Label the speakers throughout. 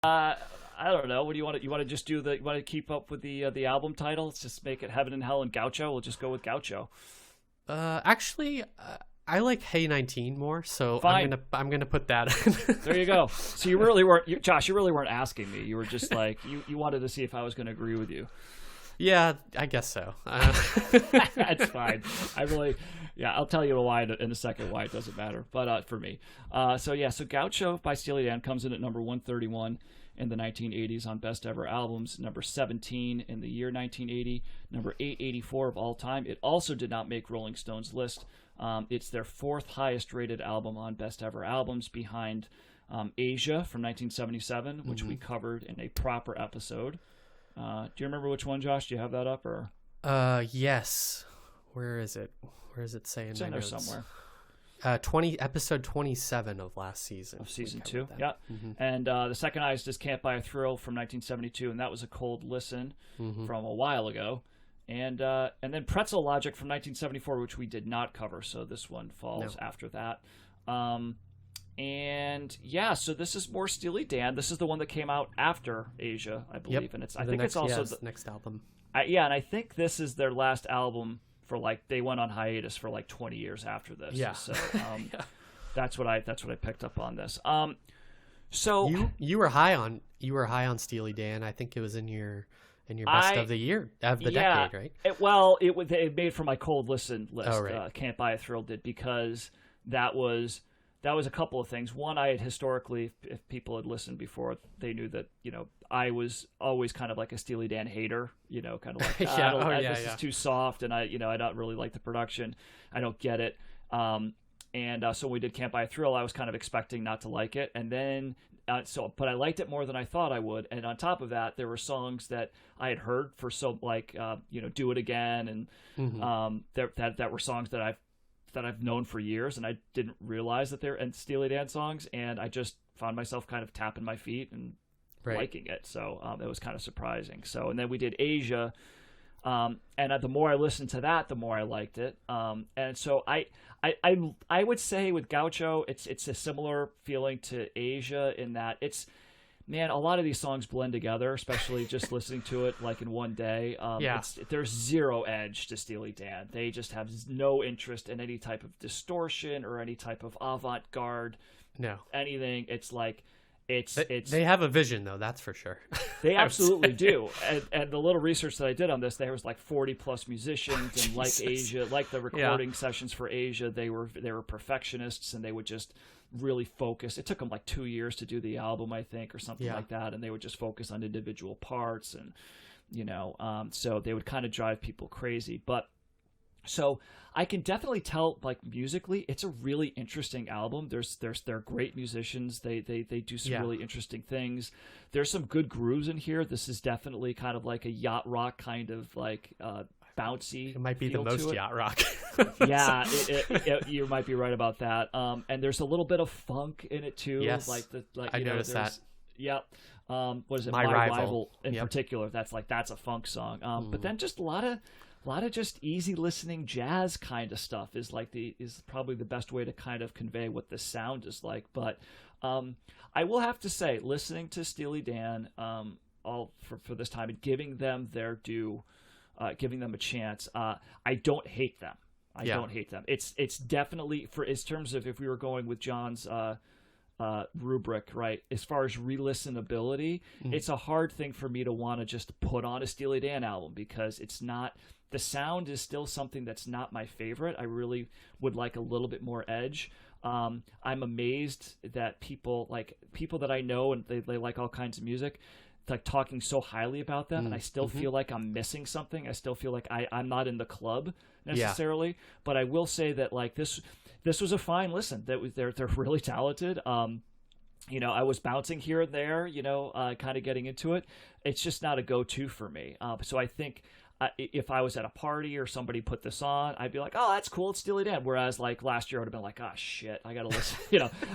Speaker 1: Uh, I don't know. What do you want to? You want to just do the? You want to keep up with the album title? Let's just make it Heaven and Hell and Gaucho. We'll just go with Gaucho.
Speaker 2: Actually, I like Hey 19 more, so
Speaker 1: Fine.
Speaker 2: I'm gonna put that in.
Speaker 1: There you go. So you really weren't, Josh. You really weren't asking me. You were just like you wanted to see if I was going to agree with you.
Speaker 2: Yeah, I guess so.
Speaker 1: That's fine. I really, yeah, I'll tell you why in a second why it doesn't matter. But for me, so Gaucho by Steely Dan comes in at number 131 in the 1980s on Best Ever Albums, number 17 in the year 1980, number 884 of all time. It also did not make Rolling Stone's list. It's their fourth highest rated album on Best Ever Albums, behind Asia from 1977, which we covered in a proper episode. Do you remember which one, Josh? Do you have that up or?
Speaker 2: Yes. Where is it? Where does it say in
Speaker 1: It's
Speaker 2: my
Speaker 1: in there
Speaker 2: notes?
Speaker 1: somewhere.
Speaker 2: 20 episode 27 of last season.
Speaker 1: Of season
Speaker 2: We
Speaker 1: 2,
Speaker 2: covered
Speaker 1: yeah.
Speaker 2: that.
Speaker 1: And the second highest is Can't Buy a Thrill from 1972, and that was a cold listen from a while ago. And then Pretzel Logic from 1974, which we did not cover, so this one falls after that. And yeah, so this is more Steely Dan. This is the one that came out after Asia, I believe,
Speaker 2: Yep.
Speaker 1: and it's
Speaker 2: The
Speaker 1: think
Speaker 2: next,
Speaker 1: it's also
Speaker 2: the next album.
Speaker 1: yeah, and I think this is their last album for like they went on hiatus for like 20 years after this.
Speaker 2: Yeah.
Speaker 1: So that's what I picked up on this. So
Speaker 2: You were high on Steely Dan. I think it was in your best of the year of the decade, right?
Speaker 1: It made for my cold listen list.
Speaker 2: Oh, right.
Speaker 1: Can't Buy a Thrill did, because that was a couple of things. One, I had historically, if people had listened before, they knew that I was always kind of like a Steely Dan hater. Kind of like this is too soft, and I don't really like the production. I don't get it. And so when we did Can't Buy a Thrill, I was kind of expecting not to like it, and then but I liked it more than I thought I would. And on top of that, there were songs that I had heard for Do It Again, and that were songs that I've known for years, and I didn't realize that they're Steely Dan songs, and I just found myself kind of tapping my feet and liking it. So it was kind of surprising. So, and then we did Asia, and the more I listened to that, the more I liked it. And so I would say with Gaucho, it's a similar feeling to Asia in that a lot of these songs blend together, especially just listening to it like in one day. There's zero edge to Steely Dan. They just have no interest in any type of distortion or any type of avant-garde.
Speaker 2: No.
Speaker 1: Anything. It's like
Speaker 2: they have a vision, though, that's for sure.
Speaker 1: They absolutely do. And the little research that I did on this, there was like 40 plus musicians, and like Asia, like the recording sessions for Asia, they were perfectionists, and they would just really focus. It took them like 2 years to do the album, I think, or something like that, and they would just focus on individual parts, and so they would kind of drive people crazy. But so I can definitely tell, like, musically, it's a really interesting album. They're great musicians. They do some really interesting things. There's some good grooves in here. This is definitely kind of like a yacht rock kind of like bouncy.
Speaker 2: It might be the most yacht rock.
Speaker 1: Yeah, you might be right about that. And there's a little bit of funk in it too.
Speaker 2: Yes, I noticed that.
Speaker 1: Yep. What is it?
Speaker 2: My Rival
Speaker 1: in particular. That's a funk song. But then just a lot of just easy listening jazz kind of stuff is probably the best way to kind of convey what the sound is like. But I will have to say, listening to Steely Dan all for this time and giving them their due, giving them a chance, I don't hate them. I don't hate them. It's definitely, in terms of, if we were going with John's rubric, right, as far as re-listenability, it's a hard thing for me to want to just put on a Steely Dan album, because it's not, the sound is still something that's not my favorite. I really would like a little bit more edge. I'm amazed that people that I know, and they like all kinds of music, like talking so highly about them, and I still feel like I'm missing something. I still feel like I'm not in the club necessarily. But I will say that, like, this was a fine listen. They're really talented. I was bouncing here and there, kind of getting into it. It's just not a go-to for me. So I think if I was at a party or somebody put this on, I'd be like, oh, that's cool, it's Steely Dan. Whereas like last year I would have been like, oh shit, I gotta listen,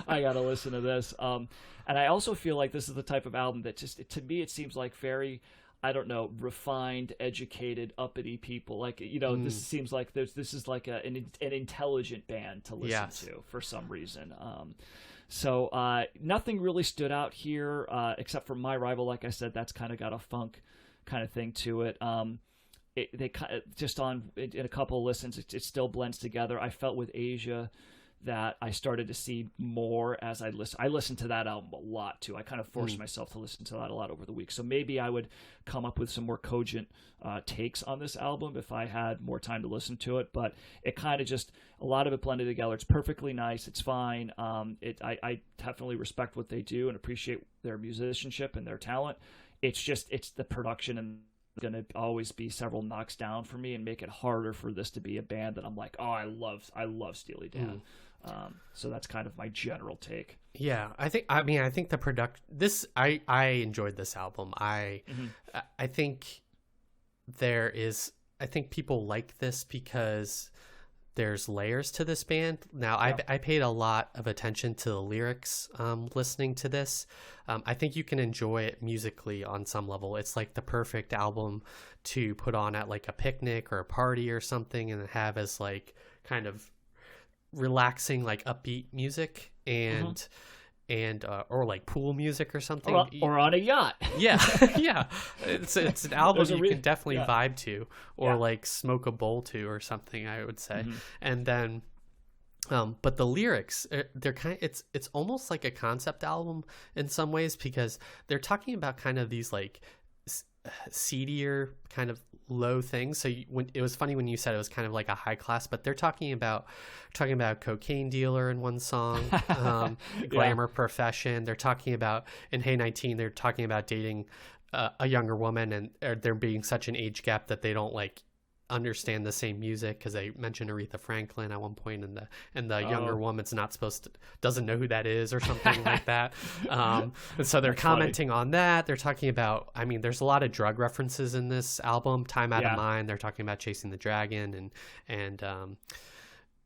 Speaker 1: I gotta listen to this. And I also feel like this is the type of album that just, to me, it seems like very, I don't know, refined, educated, uppity people. Like, this seems like this is like an intelligent band to listen to for some reason. So nothing really stood out here except for My Rival. Like I said, that's kind of got a funk kind of thing to it. They just in a couple of listens, it still blends together. I felt with Asia that I started to see more as I listen. I listened to that album a lot too. I kind of forced myself to listen to that a lot over the week. So maybe I would come up with some more cogent takes on this album if I had more time to listen to it. But it kind of just, a lot of it blended together. It's perfectly nice. It's fine. I definitely respect what they do and appreciate their musicianship and their talent. It's the production and going to always be several knocks down for me and make it harder for this to be a band that I'm like, oh, I love Steely Dan. So that's kind of my general take.
Speaker 2: Yeah, I think the I enjoyed this album. I think I think people like this because there's layers to this band. Now, yeah. I paid a lot of attention to the lyrics listening to this. I think you can enjoy it musically on some level. It's like the perfect album to put on at like a picnic or a party or something and have as like kind of relaxing, like upbeat music and or like pool music or something,
Speaker 1: or on a yacht.
Speaker 2: Yeah. It's an album you can definitely vibe to, or like smoke a bowl to or something, I would say. And then but the lyrics, they're it's almost like a concept album in some ways, because they're talking about kind of these like seedier kind of low things. So when it was funny when you said it was kind of like a high class, but they're talking about cocaine dealer in one song, glamour profession. They're talking about in Hey 19, they're talking about dating a younger woman, and there being such an age gap that they don't like understand the same music, because they mentioned Aretha Franklin at one point, and the younger woman's doesn't know who that is or something like that. And so they're commenting on that. They're talking about, there's a lot of drug references in this album. Time Out of Mind. They're talking about Chasing the Dragon and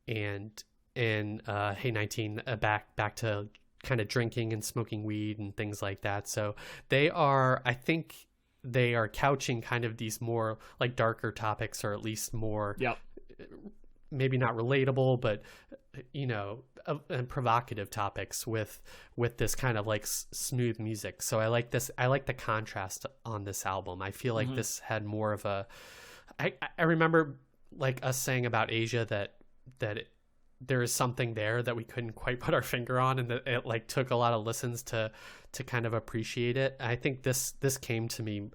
Speaker 2: Hey 19, back to kind of drinking and smoking weed and things like that. So I think they are couching kind of these more like darker topics, or at least more maybe not relatable, but and provocative topics with this kind of like smooth music. So I like this. I like the contrast on this album. I feel like this had more of a, I remember like us saying about Asia that there is something there that we couldn't quite put our finger on, and that it like took a lot of listens to kind of appreciate it. I think this came to me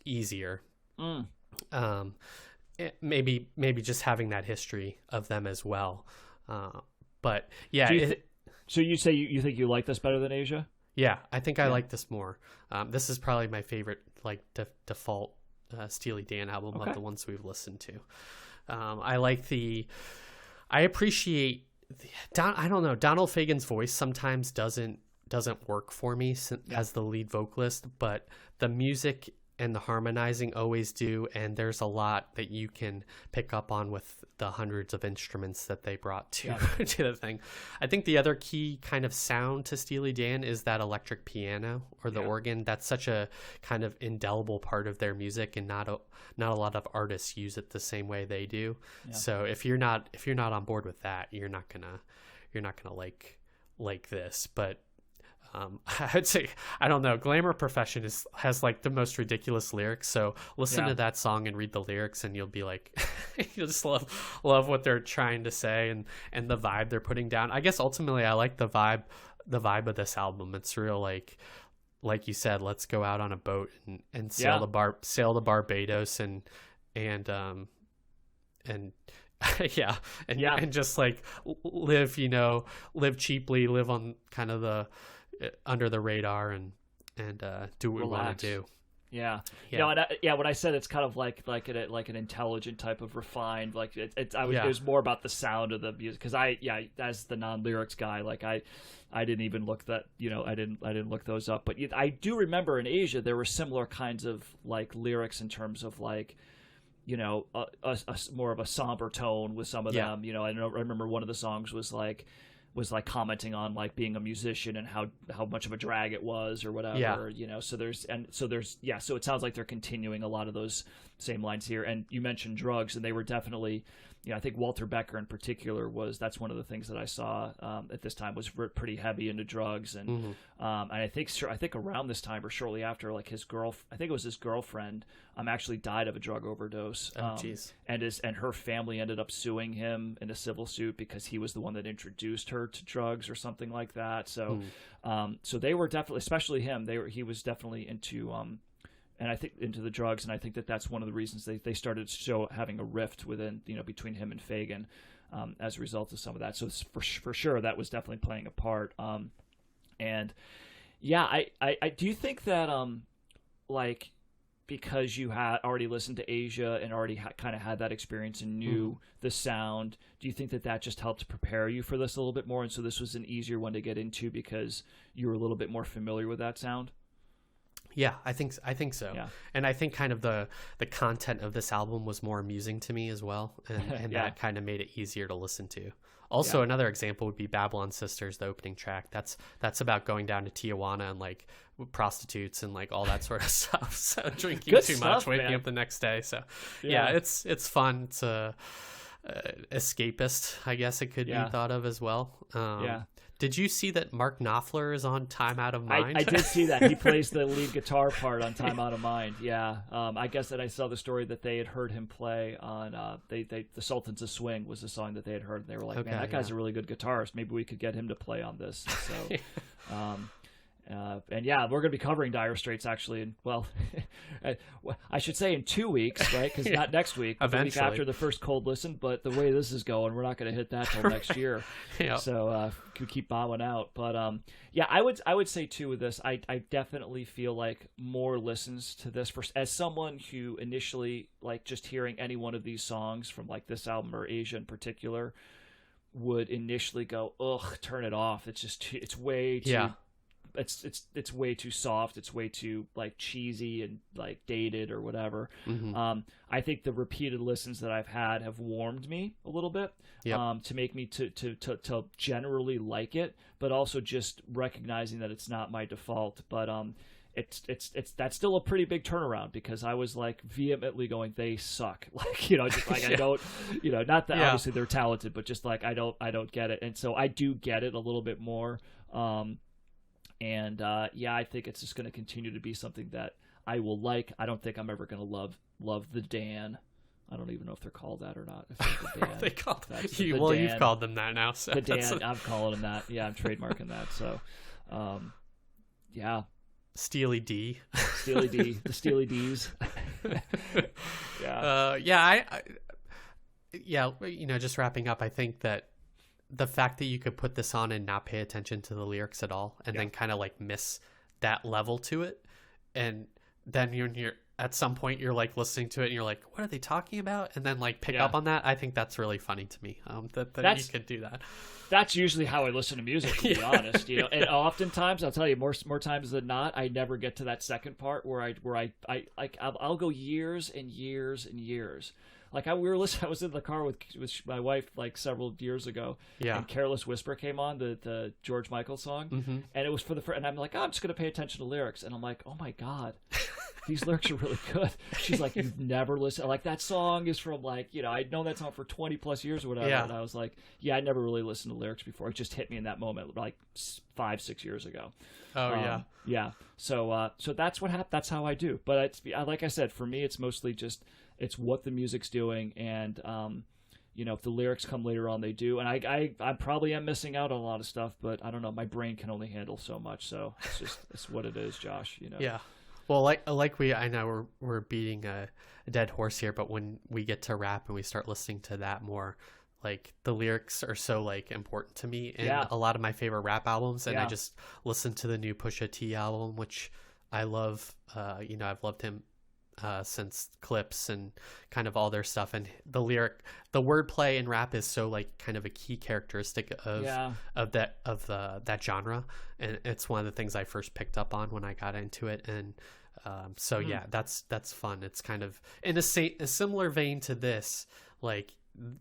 Speaker 2: easier. Maybe just having that history of them as well. But yeah.
Speaker 1: So you say you think you like this better than Asia?
Speaker 2: Yeah, I think I like this more. This is probably my favorite like default Steely Dan album of the ones we've listened to. I appreciate I don't know, Donald Fagen's voice sometimes doesn't work for me as the lead vocalist, but the music and the harmonizing always do, and there's a lot that you can pick up on with the hundreds of instruments that they brought to the thing. I think the other key kind of sound to Steely Dan is that electric piano or the organ. That's such a kind of indelible part of their music, and not a lot of artists use it the same way they do. So if you're not on board with that, you're not gonna like this. But I'd say, I don't know, Glamour Profession has like the most ridiculous lyrics. So listen to that song and read the lyrics, and you'll be like, you'll just love what they're trying to say and the vibe they're putting down. I guess ultimately I like the vibe of this album. It's real like you said, let's go out on a boat and sail to Barbados and just like live cheaply, live on kind of the under the radar and do what we want to do.
Speaker 1: When I said it's kind of like an intelligent type of refined, like it was more about the sound of the music, because as the non-lyrics guy, like I didn't even look that, I didn't look those up, but I do remember in Asia there were similar kinds of like lyrics in terms of like, a more of a somber tone with some of them. I remember one of the songs was like commenting on like being a musician and how much of a drag it was or whatever. So it sounds like they're continuing a lot of those same lines here. And you mentioned drugs, and they were definitely I think Walter Becker in particular that's one of the things that I saw at this time, was pretty heavy into drugs, and I think around this time or shortly after, like I think it was his girlfriend actually died of a drug overdose. And her family ended up suing him in a civil suit because he was the one that introduced her to drugs or something like that. So so they were definitely, especially him, he was definitely into and I think into the drugs, and I think that's one of the reasons they started having a rift within, between him and Fagen, as a result of some of that. So for sure that was definitely playing a part. And yeah, I do think that like, because you had already listened to Asia and already kind of had that experience and knew the sound, do you think that just helped prepare you for this a little bit more, and so this was an easier one to get into because you were a little bit more familiar with that sound?
Speaker 2: Yeah, I think so. Yeah. And I think kind of the content of this album was more amusing to me as well, and that kind of made it easier to listen to. Also, another example would be Babylon Sisters, the opening track. That's about going down to Tijuana and like prostitutes and like all that sort of stuff. So drinking too much, waking up the next day. So yeah, it's fun. It's escapist, I guess it could be thought of as well. Did you see that Mark Knopfler is on Time Out of Mind?
Speaker 1: I did see that. He plays the lead guitar part on Time Out of Mind. Yeah. I guess that I saw the story that they had heard him play on the Sultans of Swing was the song that they had heard, and they were like, man, that guy's a really good guitarist. Maybe we could get him to play on this. So and yeah, we're going to be covering Dire Straits actually in, well, I should say in 2 weeks, right? Because not next week, but the week after the first cold listen. But the way this is going, we're not going to hit that till next year. So could keep bombing out. But yeah, I would say too with this, I definitely feel like more listens to this as someone who initially, like, just hearing any one of these songs from like this album or Asia in particular would initially go, ugh, turn it off. It's just it's way too. It's way too soft. It's way too like cheesy and like dated or whatever. I think the repeated listens that I've had have warmed me a little bit, to make me to generally like it, but also just recognizing that it's not my default. But it's that's still a pretty big turnaround, because I was like vehemently going, they suck. Like, just like I don't, not that obviously they're talented, but just like I don't get it. And so I do get it a little bit more. And I think it's just going to continue to be something that I will like. I don't think I'm ever going to love the Dan. I don't even know if they're called that or not. The Dan.
Speaker 2: They called you. Well, Dan. You've called them that now. So
Speaker 1: the Dan, I'm calling them that. Yeah, I'm trademarking that. So,
Speaker 2: Steely D.
Speaker 1: Steely D. The Steely Ds.
Speaker 2: Just wrapping up, I think that the fact that you could put this on and not pay attention to the lyrics at all, and then kind of like miss that level to it, and then you're at some point you're like listening to it and you're like, what are they talking about? And then like pick up on that. I think that's really funny to me. That you could do that.
Speaker 1: That's usually how I listen to music, to be honest. And oftentimes, I'll tell you, more times than not, I never get to that second part where I'll go years and years and years. Like I was in the car with my wife like several years ago, and "Careless Whisper" came on, the George Michael song, and it was for the first, and I'm like, I'm just gonna pay attention to lyrics, and I'm like, oh my god, these lyrics are really good. She's like, you've never listened, like that song is from like, I'd known that song for 20 plus years or whatever, and I was like, I never really listened to lyrics before. It just hit me in that moment, like 5-6 years ago. So that's what happened. That's how I do. But it's like I said, for me, it's mostly just. It's what the music's doing, and if the lyrics come later on, they do. And I probably am missing out on a lot of stuff, but I don't know. My brain can only handle so much, so it's what it is, Josh.
Speaker 2: Yeah. Well, I know we're beating a dead horse here, but when we get to rap and we start listening to that more, like the lyrics are so like important to me in a lot of my favorite rap albums, and I just listened to the new Pusha T album, which I love. I've loved him since Clips and kind of all their stuff, and the wordplay in rap is so like kind of a key characteristic of that genre, and it's one of the things I first picked up on when I got into it, and that's fun. It's kind of in a similar vein to this, like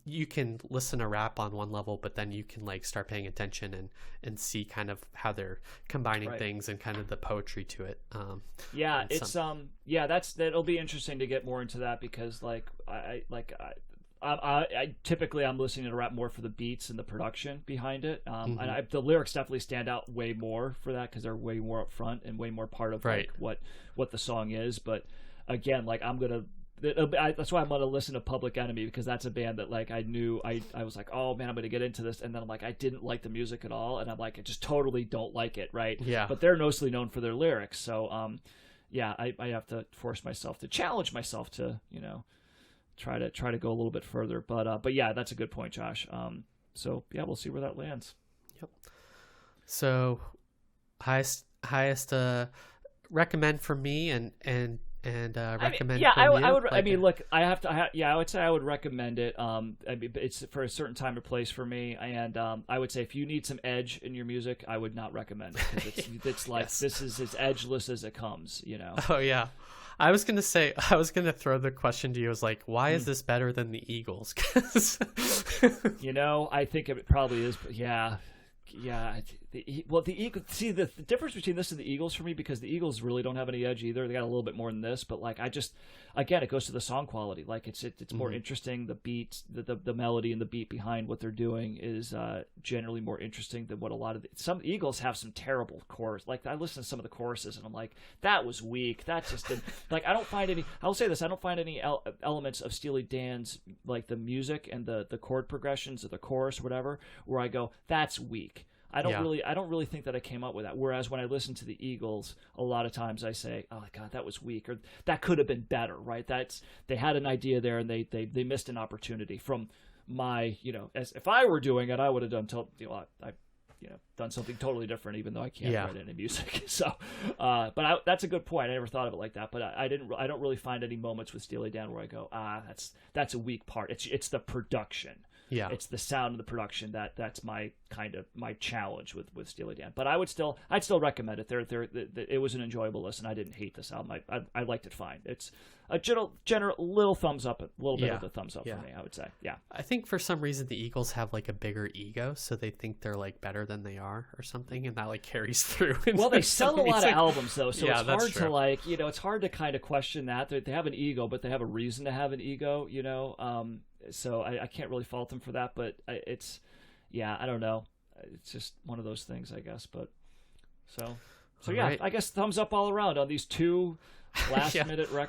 Speaker 2: you can listen to rap on one level, but then you can like start paying attention and see kind of how they're combining things and kind of the poetry to it.
Speaker 1: That'll be interesting to get more into that, because like I typically I'm listening to rap more for the beats and the production behind it. And the lyrics definitely stand out way more for that because they're way more upfront and way more part of like what the song is. But again, like that's why I'm gonna listen to Public Enemy, because that's a band that like I knew I was like, oh man, I'm gonna get into this, and then I'm like, I didn't like the music at all, and I'm like, I just totally don't like it, right?
Speaker 2: Yeah.
Speaker 1: But they're mostly known for their lyrics, so yeah, I have to force myself to challenge myself to try to go a little bit further, but yeah, that's a good point, Josh. So yeah, we'll see where that lands.
Speaker 2: Yep. So highest recommend for me and recommend.
Speaker 1: I would.
Speaker 2: Like
Speaker 1: I mean, look, I would say I would recommend it. I mean, it's for a certain time or place for me, and I would say if you need some edge in your music, I would not recommend it because it's like this is as edgeless as it comes.
Speaker 2: Oh yeah. I was gonna throw the question to you. I was like, why is this better than the Eagles? 'Cause
Speaker 1: I think it probably is. But yeah. The Eagles. See, the difference between this and the Eagles for me, because the Eagles really don't have any edge either. They got a little bit more than this, but like again, it goes to the song quality. Like it's more interesting. The beats, the melody and the beat behind what they're doing is generally more interesting than what a lot of some Eagles have. Some terrible chorus. Like I listen to some of the choruses and I'm like, that was weak. That just didn't, like I don't find any. I'll say this: I don't find any elements of Steely Dan's like the music and the chord progressions or the chorus or whatever where I go, that's weak. I don't really think that I came up with that. Whereas when I listen to the Eagles, a lot of times I say, "Oh God, that was weak," or "That could have been better." Right? They had an idea there and they missed an opportunity. From my, as if I were doing it, I would have done done something totally different. Even though I can't write any music, so. But that's a good point. I never thought of it like that. But I don't really find any moments with Steely Dan where I go, that's a weak part. It's the production.
Speaker 2: Yeah,
Speaker 1: it's the sound of the production that's my challenge with Steely Dan. But I'd still recommend it. It was an enjoyable listen. I didn't hate this album. I liked it fine. It's a general little thumbs up, a little bit of a thumbs up for me, I would say. Yeah.
Speaker 2: I think for some reason the Eagles have like a bigger ego, so they think they're like better than they are or something, and that like carries through.
Speaker 1: Well, they sell a lot of albums though, so it's hard
Speaker 2: true.
Speaker 1: to like, it's hard to kind of question that. They have an ego, but they have a reason to have an ego, So I can't really fault them for that, but I don't know. It's just one of those things, I guess. But so yeah, right. I guess thumbs up all around on these two last minute records.